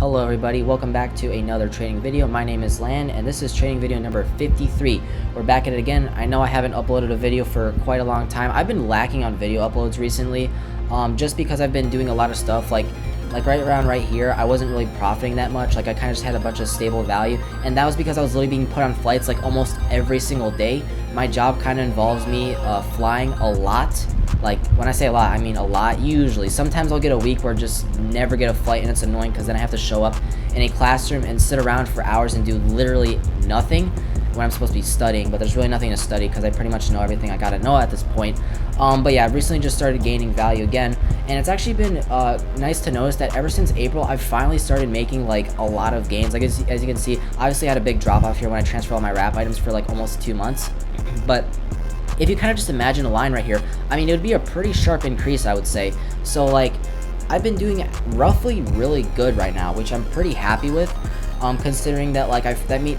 Hello everybody, welcome back to another trading video. My name is Lan and this is trading video number 53. We're back at it again. I know I haven't uploaded a video for quite a long time. I've been lacking on video uploads recently, just because I've been doing a lot of stuff like right around right here. I wasn't really profiting that much. Like I kind of just had a bunch of stable value, and that was because I was literally being put on flights like almost every single day. My job kind of involves me flying a lot. Like, when I say a lot, I mean a lot, usually. Sometimes I'll get a week where I just never get a flight, and it's annoying because then I have to show up in a classroom and sit around for hours and do literally nothing when I'm supposed to be studying, but there's really nothing to study because I pretty much know everything I gotta know at this point. But yeah, I've recently just started gaining value again, and it's actually been nice to notice that ever since April, I've finally started making like a lot of gains. Like as you can see, obviously I had a big drop off here when I transferred all my wrap items for like almost 2 months, but if you kind of just imagine a line right here, I mean, it would be a pretty sharp increase, I would say. So like, I've been doing roughly really good right now, which I'm pretty happy with, considering that like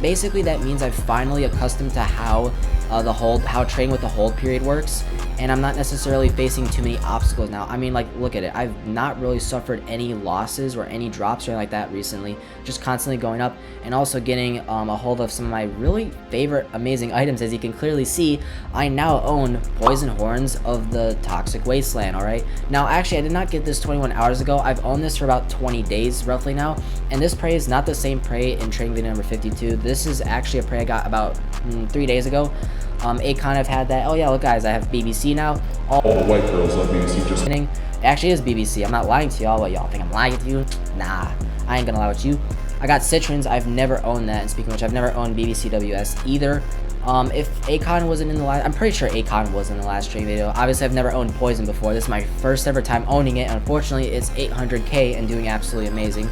basically that means I've finally accustomed to how how trading with the hold period works, and I'm not necessarily facing too many obstacles now. I mean, like, look at it. I've not really suffered any losses or any drops or anything like that recently, just constantly going up and also getting a hold of some of my really favorite amazing items. As you can clearly see, I now own poison horns of the toxic wasteland. All right, now actually I did not get this 21 hours ago. I've owned this for about 20 days roughly now, and this prey is not the same prey in trading video number 52. This is actually a prey I got about 3 days ago. Akon, I've had that. Oh yeah, look guys, I have BBC now. All the white girls love BBC. Just kidding. It actually is BBC. I'm not lying to y'all. What, y'all think I'm lying to you? Nah, I ain't gonna lie with you. I got Citrons. I've never owned that. And speaking of which, I've never owned BBCWS either. If Akon wasn't in the last, I'm pretty sure Akon was in the last stream video. Obviously, I've never owned Poison before. This is my first ever time owning it. Unfortunately, it's 800k and doing absolutely amazing.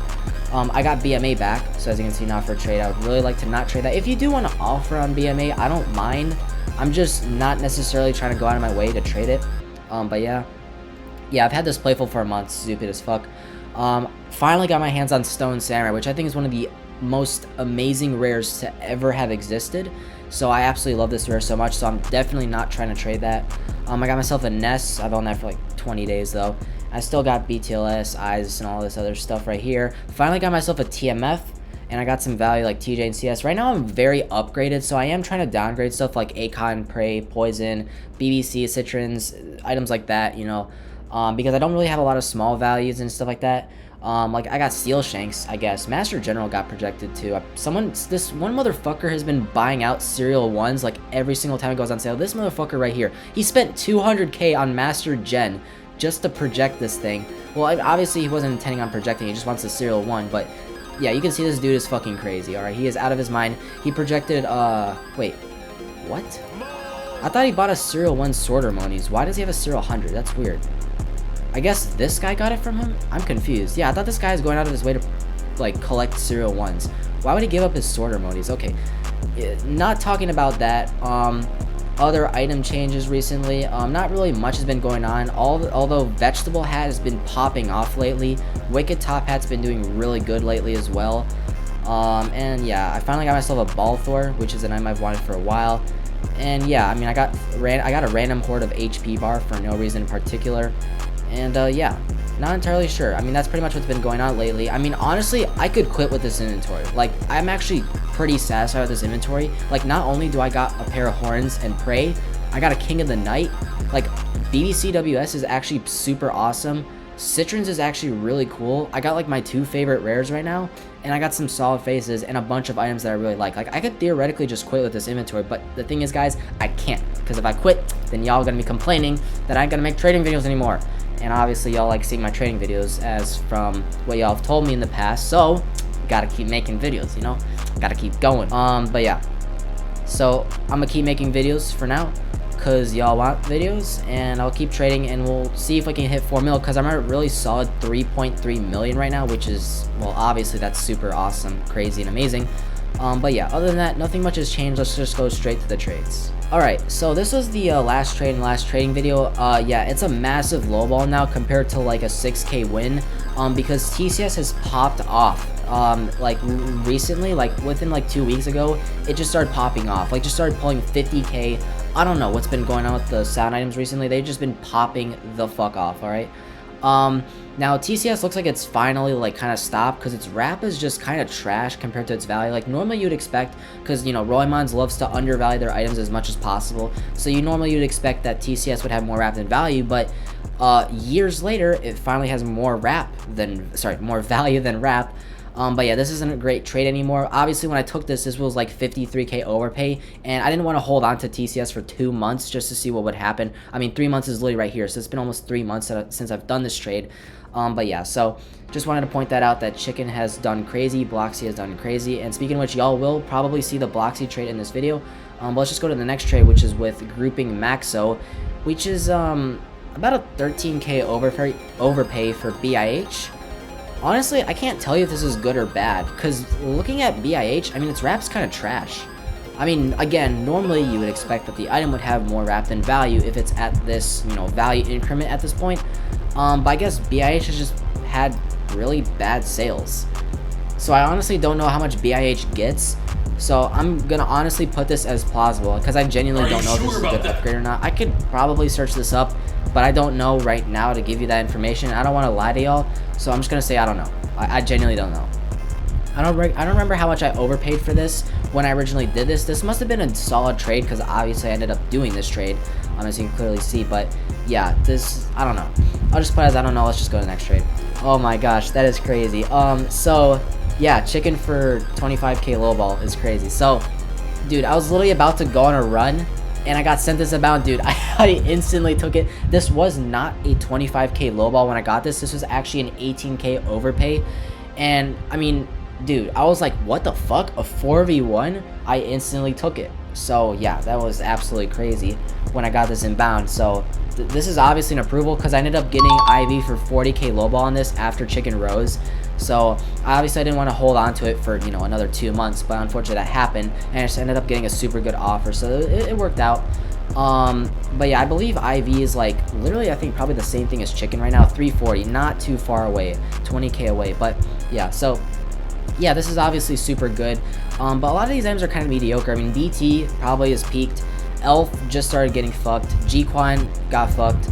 I got BMA back, so as you can see now for trade, I would really like to not trade that. If you do want to offer on BMA, I don't mind. I'm just not necessarily trying to go out of my way to trade it. But yeah, I've had this playful for a month. Stupid as fuck. Finally got my hands on Stone Samurai, which I think is one of the most amazing rares to ever have existed. So I absolutely love this rare so much, so I'm definitely not trying to trade that. I got myself a Ness. I've owned that for like 20 days though. I still got BTLS, ISIS, and all this other stuff right here. Finally got myself a TMF, and I got some value like TJ and CS. Right now I'm very upgraded, so I am trying to downgrade stuff like Akon, Prey, Poison, BBC, Citrons, items like that, you know, because I don't really have a lot of small values and stuff like that. Like I got Steel Shanks, I guess. Master General got projected too. This one motherfucker has been buying out serial ones like every single time it goes on sale. This motherfucker right here, he spent 200k on Master Gen just to project this thing. Well, obviously he wasn't intending on projecting, he just wants the serial one, but yeah, you can see this dude is fucking crazy. Alright, he is out of his mind. He projected wait, what? I thought he bought a serial 1 Sorter Monies. Why does he have a serial 100? That's weird. I guess this guy got it from him? I'm confused. Yeah, I thought this guy is going out of his way to like collect serial 1s. Why would he give up his Sorter Monies? Okay, not talking about that. Other item changes recently, not really much has been going on, although Vegetable Hat has been popping off lately. Wicked Top Hat's been doing really good lately as well. And yeah, I finally got myself a Balthor, which is an item I've wanted for a while. And yeah, I mean, I got a random horde of HP bar for no reason in particular. And yeah, not entirely sure. I mean, that's pretty much what's been going on lately. I mean, honestly, I could quit with this inventory. Like, I'm actually pretty satisfied with this inventory. Like, not only do I got a pair of horns and prey, I got a King of the Night. Like, BBCWS is actually super awesome. Citrons is actually really cool. I got like my 2 favorite rares right now, and I got some solid faces and a bunch of items that I really like. Like, I could theoretically just quit with this inventory, but the thing is, guys, I can't, because if I quit, then y'all gonna be complaining that I ain't gonna make trading videos anymore. And obviously y'all like seeing my trading videos as from what y'all have told me in the past, so gotta keep making videos, you know, gotta keep going. But yeah, so I'm gonna keep making videos for now because y'all want videos, and I'll keep trading, and we'll see if I can hit 4 mil, because I'm at a really solid 3.3 million right now, which is, well, obviously that's super awesome, crazy, and amazing. But yeah, other than that, nothing much has changed. Let's just go straight to the trades. Alright, so this was the last trading video. Yeah, it's a massive lowball now compared to like a 6k win, because TCS has popped off. Like recently, like within like 2 weeks ago, it just started popping off, like just started pulling 50k. I don't know what's been going on with the sound items recently. They've just been popping the fuck off. Alright, Now TCS looks like it's finally like kind of stopped because its wrap is just kind of trash compared to its value. Like normally you'd expect, because you know Roymons loves to undervalue their items as much as possible, so you'd expect that TCS would have more wrap than value, but years later it finally has more more value than wrap. But yeah, this isn't a great trade anymore. Obviously, when I took this was like 53k overpay, and I didn't want to hold on to TCS for 2 months just to see what would happen. I mean, 3 months is literally right here, so it's been almost 3 months since I've done this trade. But yeah, so just wanted to point that out, that Chicken has done crazy, Bloxy has done crazy, and speaking of which, y'all will probably see the Bloxy trade in this video. But let's just go to the next trade, which is with Grouping Maxo, which is about a 13k overpay for BIH. Honestly, I can't tell you if this is good or bad, because looking at BIH, I mean, its wrap's kind of trash. I mean, again, normally you would expect that the item would have more wrap than value if it's at this, you know, value increment at this point. But I guess BIH has just had really bad sales. So I honestly don't know how much BIH gets. So I'm gonna honestly put this as plausible, because I genuinely don't know if this is a good upgrade or not. I could probably search this up, but I don't know right now to give you that information. I don't want to lie to y'all, so I'm just gonna say I don't know. I genuinely don't know. I don't remember how much I overpaid for this when I originally did this. This must have been a solid trade, because obviously I ended up doing this trade, as you can closely see. But yeah, I don't know. I'll just put it as I don't know. Let's just go to the next trade. Oh my gosh, that is crazy. So yeah, Chicken for 25k lowball is crazy. So, dude, I was literally about to go on a run, and I got sent this amount, dude. I instantly took it. This was not a 25k lowball when I got this. This was actually an 18k overpay. And, I mean, dude, I was like, what the fuck? A 4v1? I instantly took it. So, yeah, that was absolutely crazy when I got this inbound. So, this is obviously an approval, because I ended up getting IV for 40k lowball on this after Chicken rose. So obviously I didn't want to hold on to it for, you know, another 2 months, but unfortunately that happened, and I just ended up getting a super good offer, so it worked out. But yeah, I believe IV is like literally, I think probably the same thing as Chicken right now, 340, not too far away, 20k away. But yeah, so yeah, this is obviously super good. But a lot of these items are kind of mediocre. I mean, DT probably is peaked, Elf just started getting fucked, G-Quan got fucked,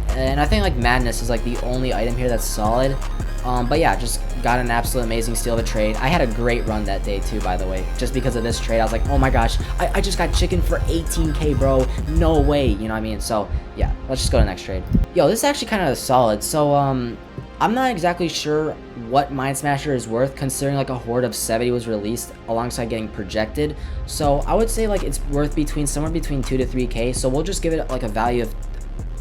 and I think like Madness is like the only item here that's solid. But yeah, just got an absolute amazing steal of a trade. I had a great run that day too, by the way. Just because of this trade, I was like, oh my gosh, I just got Chicken for 18k, bro. No way, you know what I mean? So yeah, let's just go to the next trade. Yo, this is actually kind of solid. So I'm not exactly sure what Mind Smasher is worth, considering like a Horde of 70 was released alongside getting projected. So I would say like it's worth somewhere between 2 to 3k. So we'll just give it like a value of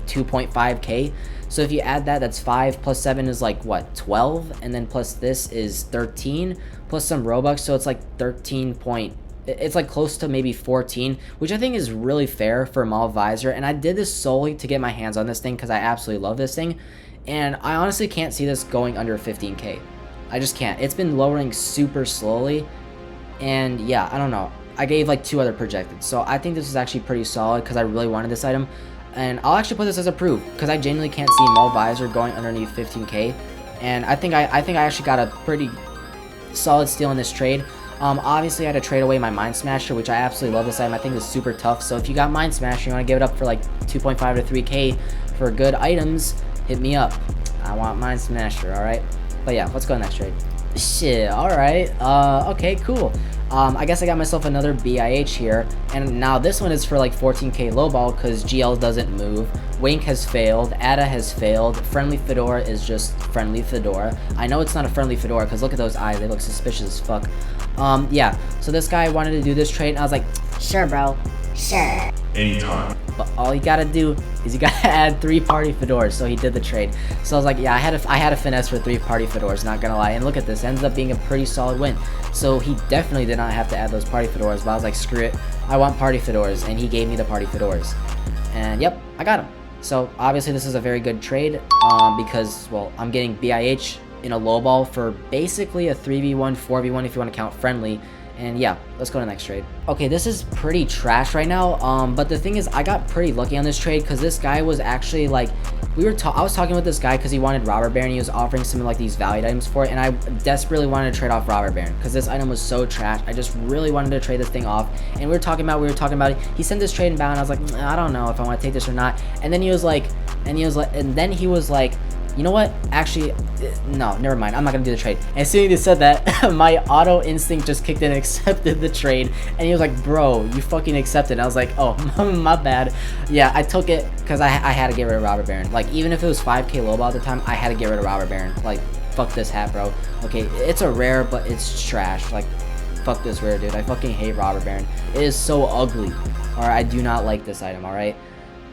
2.5k. So if you add that, that's 5 plus 7 is like what, 12, and then plus this is 13 plus some Robux, so it's like 13 point, it's like close to maybe 14, which I think is really fair for Maul Visor. And I did this solely to get my hands on this thing because I absolutely love this thing, and I honestly can't see this going under 15k. I just can't. It's been lowering super slowly, and yeah, I don't know. I gave like 2 other projected, so I think this is actually pretty solid because I really wanted this item. And I'll actually put this as approved, because I genuinely can't see Maul Visor going underneath 15k. And I think I actually got a pretty solid steal in this trade. Obviously I had to trade away my Mind Smasher, which I absolutely love this item. I think it's super tough. So if you got Mind Smasher, you want to give it up for like 2.5 to 3k for good items, hit me up. I want Mind Smasher, alright? But yeah, let's go to the next trade. Shit, alright. Okay, cool. I guess I got myself another BIH here, and now this one is for like 14k lowball because GL doesn't move. Wink has failed, Ada has failed, Friendly Fedora is just Friendly Fedora. I know it's not a Friendly Fedora because look at those eyes, they look suspicious as fuck. Yeah, so this guy wanted to do this trade, and I was like, sure bro, sure. Anytime. But all you gotta do is you gotta add 3 party fedoras. So he did the trade. So I was like, yeah, I had a finesse for 3 party fedoras, not gonna lie. And look at this, ends up being a pretty solid win. So he definitely did not have to add those party fedoras, but I was like, screw it, I want party fedoras, and he gave me the party fedoras. And yep, I got him. So obviously this is a very good trade, because, well, I'm getting BIH in a lowball for basically a 3v1, 4v1 if you want to count friendly. And yeah, let's go to the next trade. Okay, this is pretty trash right now, but the thing is, I got pretty lucky on this trade because this guy was actually like, I was talking with this guy because he wanted Robber Baron. He was offering some of like these valued items for it, and I desperately wanted to trade off Robber Baron because this item was so trash. I just really wanted to trade this thing off, and we were talking about it. He sent this trade inbound. I was like, I don't know if I want to take this or not. And then he was like, You know what? Actually, no, never mind. I'm not gonna do the trade. And as soon as you said that, my auto instinct just kicked in and accepted the trade. And he was like, bro, you fucking accepted. And I was like, oh, my bad. Yeah, I took it because I had to get rid of Robber Baron. Like, even if it was 5k lowball at the time, I had to get rid of Robber Baron. Like, fuck this hat, bro. Okay, it's a rare, but it's trash. Like, fuck this rare, dude. I fucking hate Robber Baron. It is so ugly. Alright, I do not like this item, alright?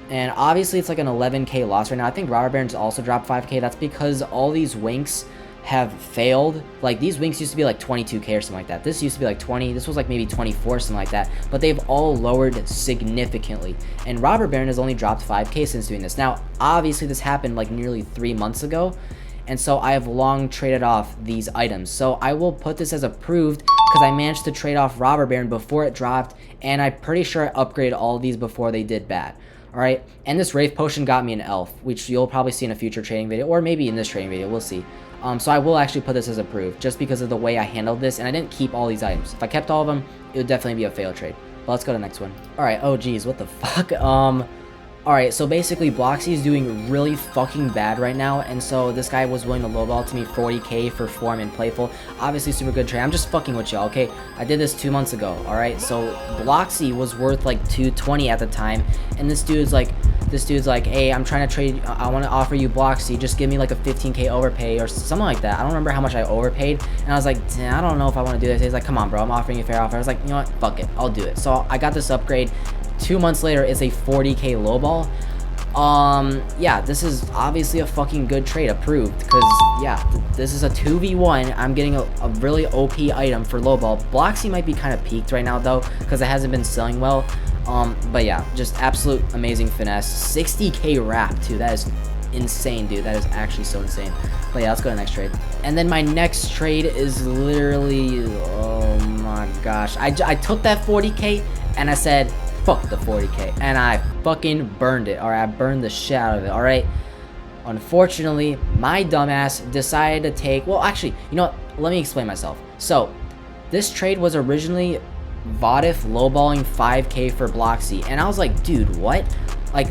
And obviously it's like an 11k loss right now. I think Robber Baron's also dropped 5k. That's because all these winks have failed. Like, these winks used to be like 22k or something like that. This used to be like 20. This was like maybe 24, something like that. But they've all lowered significantly. And Robber Baron has only dropped 5k since doing this. Now, obviously this happened like nearly 3 months ago. And so I have long traded off these items. So I will put this as approved because I managed to trade off Robber Baron before it dropped. And I'm pretty sure I upgraded all of these before they did bad. Alright, and this Wraith Potion got me an elf, which you'll probably see in a future trading video, or maybe in this trading video, we'll see. So I will actually put this as approved, just because of the way I handled this, and I didn't keep all these items. If I kept all of them, it would definitely be a fail trade. But let's go to the next one. Alright, oh geez, what the fuck? Alright, so basically Bloxy is doing really fucking bad right now, and so this guy was willing to lowball to me 40k for Form and Playful. Obviously super good trade. I'm just fucking with y'all, okay? I did this 2 months ago, alright? So Bloxy was worth like 220 at the time, and this dude's like, hey, I'm trying to trade, I want to offer you Bloxy, just give me like a 15k overpay or something like that. I don't remember how much I overpaid, and I was like, I don't know if I want to do this. He's like, come on, bro, I'm offering you a fair offer. I was like, you know what, fuck it, I'll do it. So I got this upgrade. 2 months later, it's a 40k lowball. Yeah, this is obviously a fucking good trade, approved, because, yeah, this is a 2v1. I'm getting a really OP item for lowball. Bloxy might be kind of peaked right now, though, because it hasn't been selling well. But yeah, just absolute amazing finesse. 60k wrap, too. That is insane, dude. That is actually so insane. But yeah, let's go to the next trade. And then my next trade is literally, oh my gosh. I took that 40k, and I said, fuck the 40k, and I fucking burned it. Alright, I burned the shit out of it. Alright, unfortunately, my dumbass decided to take, well, actually, you know what, let me explain myself. So this trade was originally Vodif lowballing 5k for Bloxy, and I was like, dude, what? Like,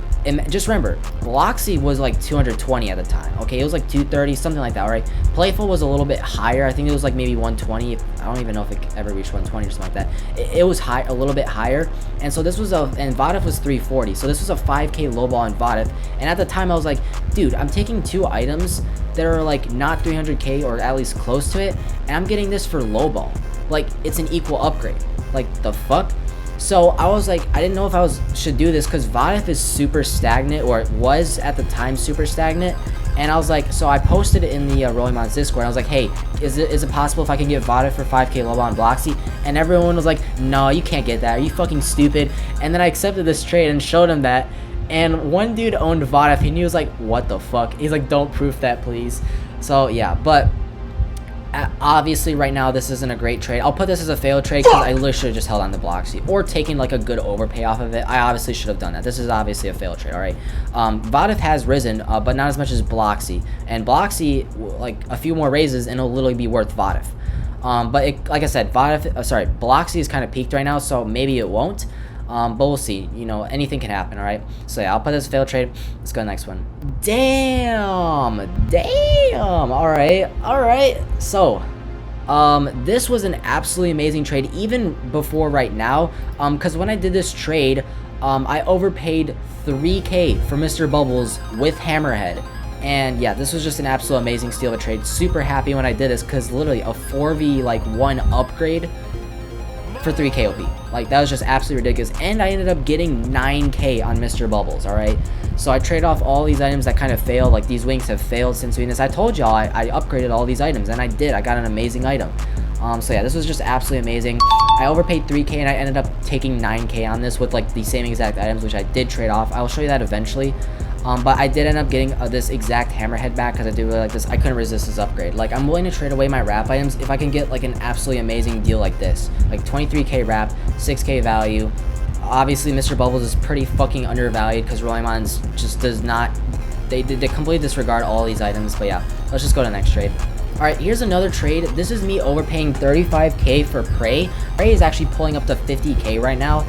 just remember, Bloxy was like 220 at the time, okay? It was like 230, something like that, alright? Playful was a little bit higher. I think it was like maybe 120. I don't even know if it ever reached 120 or something like that. It was high, a little bit higher. And so this was and Vodif was 340. So this was a 5k lowball in Vodif. And at the time I was like, dude, I'm taking 2 items that are like not 300k or at least close to it, and I'm getting this for lowball. Like, it's an equal upgrade. Like, the fuck? So I was like, I didn't know if I should do this because Vodif is super stagnant, or it was at the time super stagnant. And I was like, so I posted it in the Rolling Mods Discord. I was like, hey, is it possible if I can get Vodif for 5k lowball on Bloxy? And everyone was like, no, you can't get that. Are you fucking stupid? And then I accepted this trade and showed him that. And one dude owned Vodif, and he was like, what the fuck? He's like, don't proof that, please. So yeah, but obviously right now this isn't a great trade. I'll put this as a failed trade because I literally should have just held on to Bloxy or taken like a good overpay off of it. I obviously should have done that. This is obviously a failed trade. All right, Vodif has risen, but not as much as Bloxy, and Bloxy, like a few more raises and it'll literally be worth Vodif. But like I said, Bloxy is kind of peaked right now, so maybe it won't. But we'll see. You know, anything can happen. All right, so yeah, I'll put this failed trade. Let's go to the next one. Damn. All right. So this was an absolutely amazing trade even before right now, because when I did this trade, I overpaid 3k for Mr. Bubbles with Hammerhead. And yeah, this was just an absolute amazing steal of a trade. Super happy when I did this because literally a 4v1 upgrade for 3k OP. Like, that was just absolutely ridiculous. And I ended up getting 9k on Mr. Bubbles, alright? So I traded off all these items that kind of failed. Like, these winks have failed since doing this. I told y'all I upgraded all these items, and I did. I got an amazing item. So yeah, this was just absolutely amazing. I overpaid 3k, and I ended up taking 9k on this with, like, the same exact items, which I did trade off. I'll show you that eventually. But I did end up getting this exact Hammerhead back because I do really like this. I couldn't resist this upgrade. Like, I'm willing to trade away my wrap items if I can get like an absolutely amazing deal like this. Like 23k wrap, 6k value. Obviously, Mr. Bubbles is pretty fucking undervalued because Rolling Mons just does not. They completely disregard all these items. But yeah, let's just go to the next trade. Alright, here's another trade. This is me overpaying 35k for Prey. Prey is actually pulling up to 50k right now.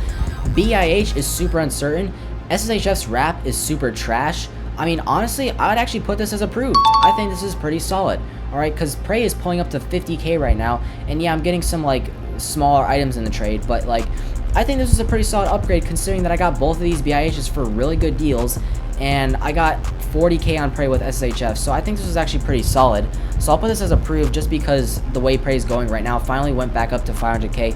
BIH is super uncertain. SSHF's wrap is super trash. I mean, honestly, I would actually put this as approved. I think this is pretty solid. Alright, because Prey is pulling up to 50k right now, and yeah, I'm getting some, like, smaller items in the trade, but, like, I think this is a pretty solid upgrade considering that I got both of these BIHs for really good deals, and I got 40k on Prey with SHF, so I think this is actually pretty solid. So I'll put this as approved just because the way Prey is going right now finally went back up to 500k.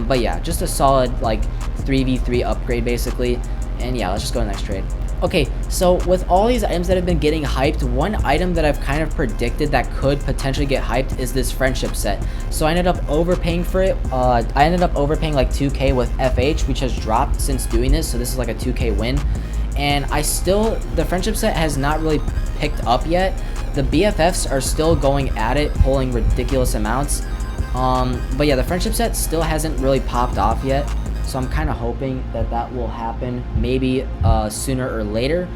But yeah, just a solid, like, 3v3 upgrade, basically. And yeah, let's just go to the next trade. Okay, so with all these items that have been getting hyped, one item that I've kind of predicted that could potentially get hyped is this friendship set. So I ended up overpaying for it. I ended up overpaying like 2k with FH, which has dropped since doing this. So this is like a 2k win. And the friendship set has not really picked up yet. The BFFs are still going at it, pulling ridiculous amounts. But yeah, the friendship set still hasn't really popped off yet. So I'm kind of hoping that that will happen maybe sooner or later.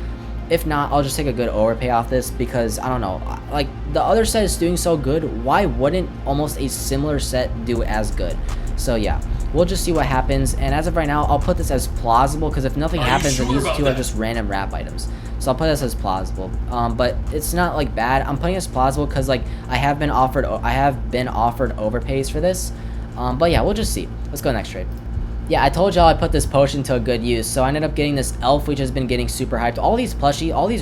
If not, I'll just take a good overpay off this because, I don't know, like, the other set is doing so good, why wouldn't almost a similar set do as good? So yeah, we'll just see what happens, and as of right now, I'll put this as plausible because if nothing happens, then these two are just random wrap items. So I'll put this as plausible, but it's not, like, bad. I'm putting it as plausible because, like, I have been offered overpays for this, but yeah, we'll just see. Let's go next trade. Yeah, I told y'all I put this potion to a good use, so I ended up getting this elf, which has been getting super hyped. All these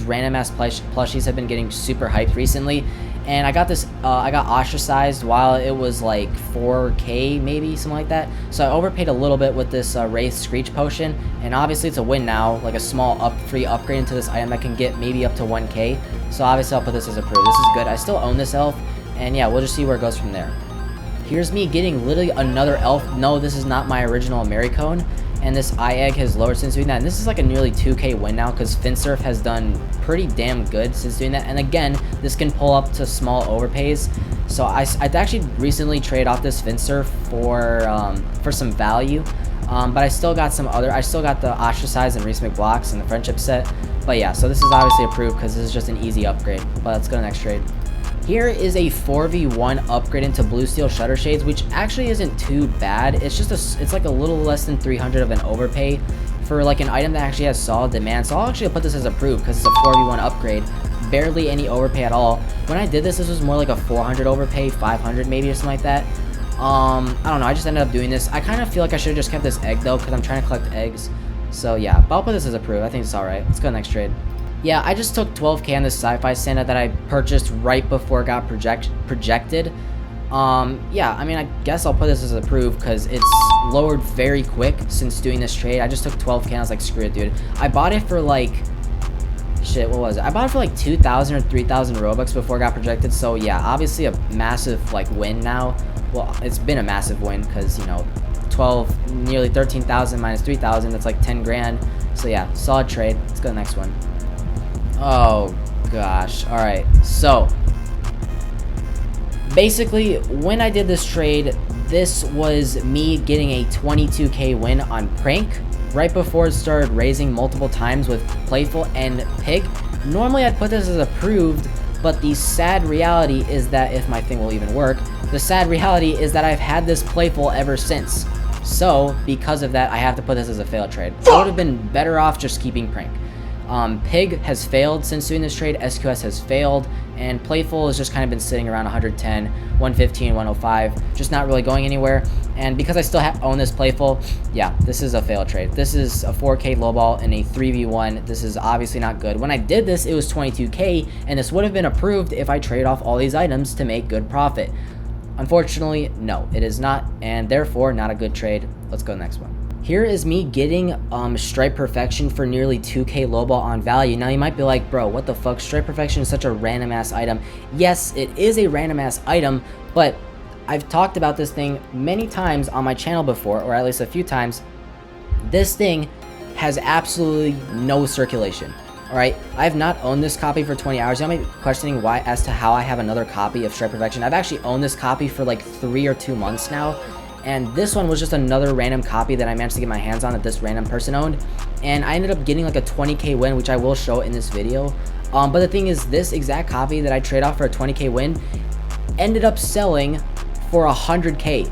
random ass plushies have been getting super hyped recently, and I got this, I got ostracized while it was like 4k maybe, something like that. So I overpaid a little bit with this Wraith Screech potion, and obviously it's a win now, like a small free upgrade into this item that can get maybe up to 1k. So obviously I'll put this as approved. This is good. I still own this elf, and yeah, we'll just see where it goes from there. Here's me getting literally another elf. No, this is not my original Americone. And this eye egg has lowered since doing that. And this is like a nearly 2k win now because Finsurf has done pretty damn good since doing that. And again, this can pull up to small overpays. So I actually recently traded off this Finsurf for some value. But I still got I still got the ostracize and resmith blocks and the friendship set. But yeah, so this is obviously approved because this is just an easy upgrade. But let's go to the next trade. Here is a 4v1 upgrade into Blue Steel Shutter Shades, which actually isn't too bad. It's just it's like a little less than 300 of an overpay for like an item that actually has solid demand. So I'll actually put this as approved because it's a 4v1 upgrade. Barely any overpay at all. When I did this was more like a 400 overpay, 500 maybe or something like that. I don't know, I just ended up doing this. I kind of feel like I should have just kept this egg though because I'm trying to collect eggs. So yeah, but I'll put this as approved. I think it's alright. Let's go next trade. Yeah, I just took 12k on this sci-fi Santa that I purchased right before it got projected. Yeah, I mean, I guess I'll put this as approved because it's lowered very quick since doing this trade. I just took 12k and I was like, screw it, dude. I bought it for like, shit, what was it? I bought it for like 2,000 or 3,000 Robux before it got projected. So yeah, obviously a massive like win now. Well, it's been a massive win because, you know, nearly 13,000 minus 3,000, that's like 10 grand. So yeah, solid trade. Let's go to the next one. Oh gosh. Alright, so basically when I did this trade, this was me getting a 22k win on Prank right before it started raising multiple times with Playful and Pig. Normally I'd put this as approved, but the sad reality is that, if my thing will even work, the sad reality is that I've had this Playful ever since. So because of that, I have to put this as a failed trade. I would have been better off just keeping Prank. Pig has failed since doing this trade, SQS has failed, and Playful has just kind of been sitting around 110, 115, 105, just not really going anywhere. And because I still own this Playful, yeah, this is a failed trade. This is a 4k lowball in a 3v1. This is obviously not good. When I did this, it was 22k, and this would have been approved if I trade off all these items to make good profit. Unfortunately, no, it is not, and therefore not a good trade. Let's go to the next one. Here is me getting Stripe Perfection for nearly 2k lowball on value. Now you might be like, bro, what the fuck? Stripe Perfection is such a random ass item. Yes, it is a random ass item, but I've talked about this thing many times on my channel before, or at least a few times. This thing has absolutely no circulation. Alright, I have not owned this copy for 20 hours. You might be questioning why as to how I have another copy of Stripe Perfection. I've actually owned this copy for like 3 or 2 months now. And this one was just another random copy that I managed to get my hands on that this random person owned. And I ended up getting like a 20k win, which I will show in this video. But the thing is, this exact copy that I trade off for a 20k win ended up selling for 100k.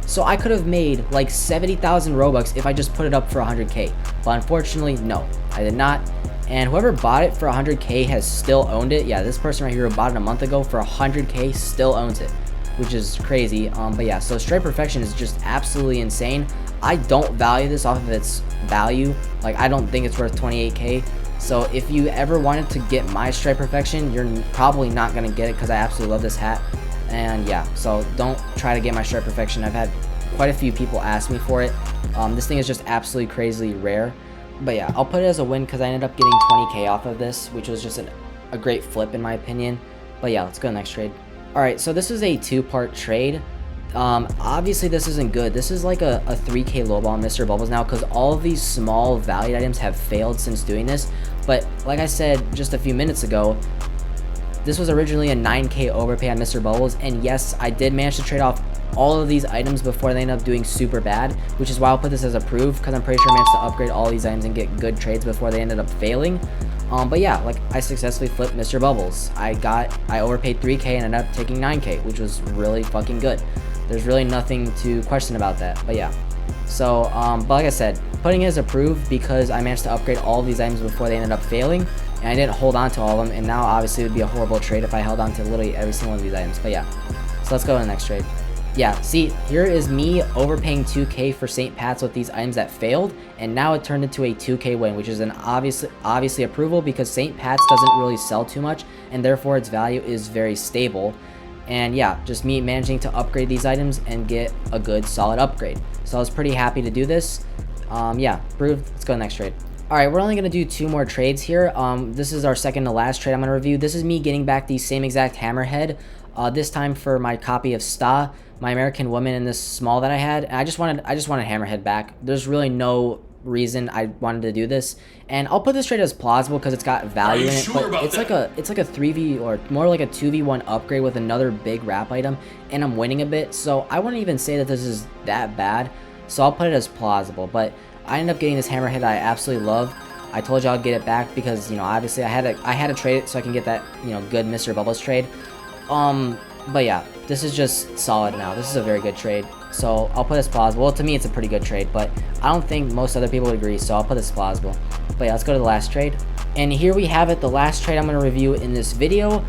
So I could have made like 70,000 Robux if I just put it up for 100k. But unfortunately, no, I did not. And whoever bought it for 100k has still owned it. Yeah, this person right here who bought it a month ago for 100k still owns it, which is crazy. But yeah, so Stripe Perfection is just absolutely insane. I don't value this off of its value. Like, I don't think it's worth 28k. So if you ever wanted to get my Stripe Perfection, you're probably not gonna get it because I absolutely love this hat. And yeah, so don't try to get my Stripe Perfection. I've had quite a few people ask me for it. This thing is just absolutely crazily rare. But yeah, I'll put it as a win because I ended up getting 20k off of this, which was just a great flip in my opinion. But yeah, let's go to the next trade. Alright, so this is a two-part trade. Obviously this isn't good. This is like a 3k lowball on Mr. Bubbles now because all of these small valued items have failed since doing this. But like I said just a few minutes ago, this was originally a 9k overpay on Mr. Bubbles, and yes, I did manage to trade off all of these items before they end up doing super bad, which is why I'll put this as approved because I'm pretty sure I managed to upgrade all these items and get good trades before they ended up failing. But yeah, like I successfully flipped Mr. Bubbles. I overpaid 3k and ended up taking 9k, which was really fucking good. There's really nothing to question about that. But yeah, so but like I said, putting it as approved because I managed to upgrade all of these items before they ended up failing, and I didn't hold on to all of them, and now obviously it would be a horrible trade if I held on to literally every single one of these items. But yeah, so let's go to the next trade. Yeah, see, here is me overpaying 2k for St. Pat's with these items that failed, and now it turned into a 2k win, which is an obviously approval because St. Pat's doesn't really sell too much, and therefore its value is very stable. And yeah, just me managing to upgrade these items and get a good solid upgrade. So I was pretty happy to do this. Yeah, approved. Let's go to the next trade. Alright, we're only going to do 2 more trades here. This is our second to last trade I'm going to review. This is me getting back the same exact hammerhead, this time for my copy of Sta, my American Woman in this small that I had. And I just wanted hammerhead back. There's really no reason I wanted to do this, and I'll put this trade as plausible because it's got value in it, but it's like a 3v or more like a 2v1 upgrade with another big wrap item, and I'm winning a bit, so I wouldn't even say that this is that bad, so I'll put it as plausible. But I ended up getting this hammerhead that I absolutely love. I told you I'll get it back because, you know, obviously I had to trade it so I can get that, you know, good Mr. Bubbles trade. But yeah, this is just solid now. This is a very good trade. So I'll put this plausible. Well, to me, it's a pretty good trade, but I don't think most other people would agree, so I'll put this plausible. But yeah, let's go to the last trade. And here we have it, the last trade I'm going to review in this video.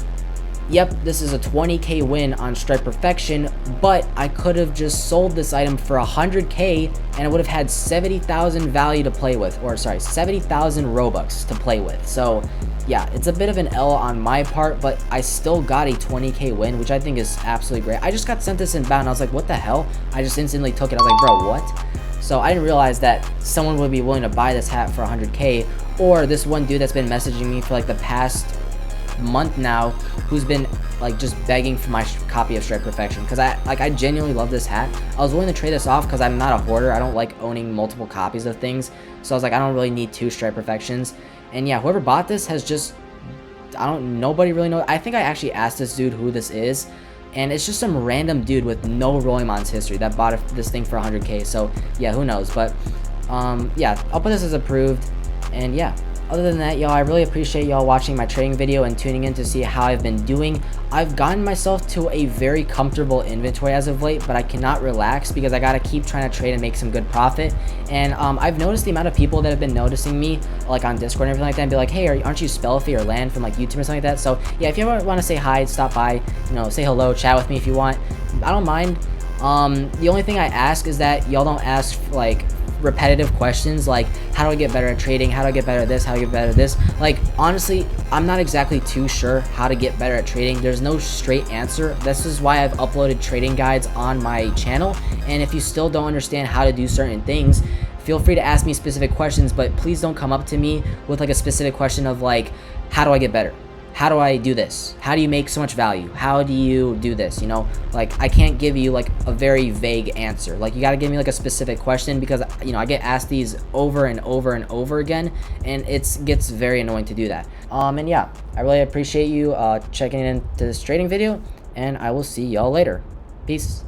Yep, this is a 20k win on Stripe Perfection, but I could have just sold this item for 100k and I would have had 70,000 value to play with, or sorry, 70,000 Robux to play with. So yeah, it's a bit of an L on my part, but I still got a 20k win, which I think is absolutely great. I just got sent this inbound, I was like, what the hell? I just instantly took it. I was like, bro, what? So I didn't realize that someone would be willing to buy this hat for 100k, or this one dude that's been messaging me for like the past month now, who's been like just begging for my copy of Stripe Perfection, because I genuinely love this hat. I was willing to trade this off because I'm not a hoarder. I don't like owning multiple copies of things, so I was like, I don't really need 2 Stripe Perfections. And yeah, whoever bought this has just, nobody really knows. I think I actually asked this dude who this is, and it's just some random dude with no Rolling Mons history that bought this thing for 100k. So yeah, who knows? But yeah, I'll put this as approved. And yeah, other than that, y'all, I really appreciate y'all watching my trading video and tuning in to see how I've been doing. I've gotten myself to a very comfortable inventory as of late, but I cannot relax because I gotta keep trying to trade and make some good profit. And I've noticed the amount of people that have been noticing me, like on Discord and everything like that, and be like, hey, aren't you Spellfy or Land from like YouTube or something like that? So yeah, if you ever want to say hi, stop by, you know, say hello, chat with me if you want. I don't mind. The only thing I ask is that y'all don't ask like repetitive questions like, how do I get better at trading, how do I get better at this, how do I get better at this. Like, honestly, I'm not exactly too sure how to get better at trading. There's no straight answer. This is why I've uploaded trading guides on my channel, and if you still don't understand how to do certain things, feel free to ask me specific questions, but please don't come up to me with like a specific question of like, how do I get better? How do I do this? How do you make so much value? How do you do this? You know, like I can't give you like a very vague answer. Like you got to give me like a specific question, because you know I get asked these over and over and over again, and it gets very annoying to do that. And yeah, I really appreciate you checking into this trading video, and I will see y'all later. Peace.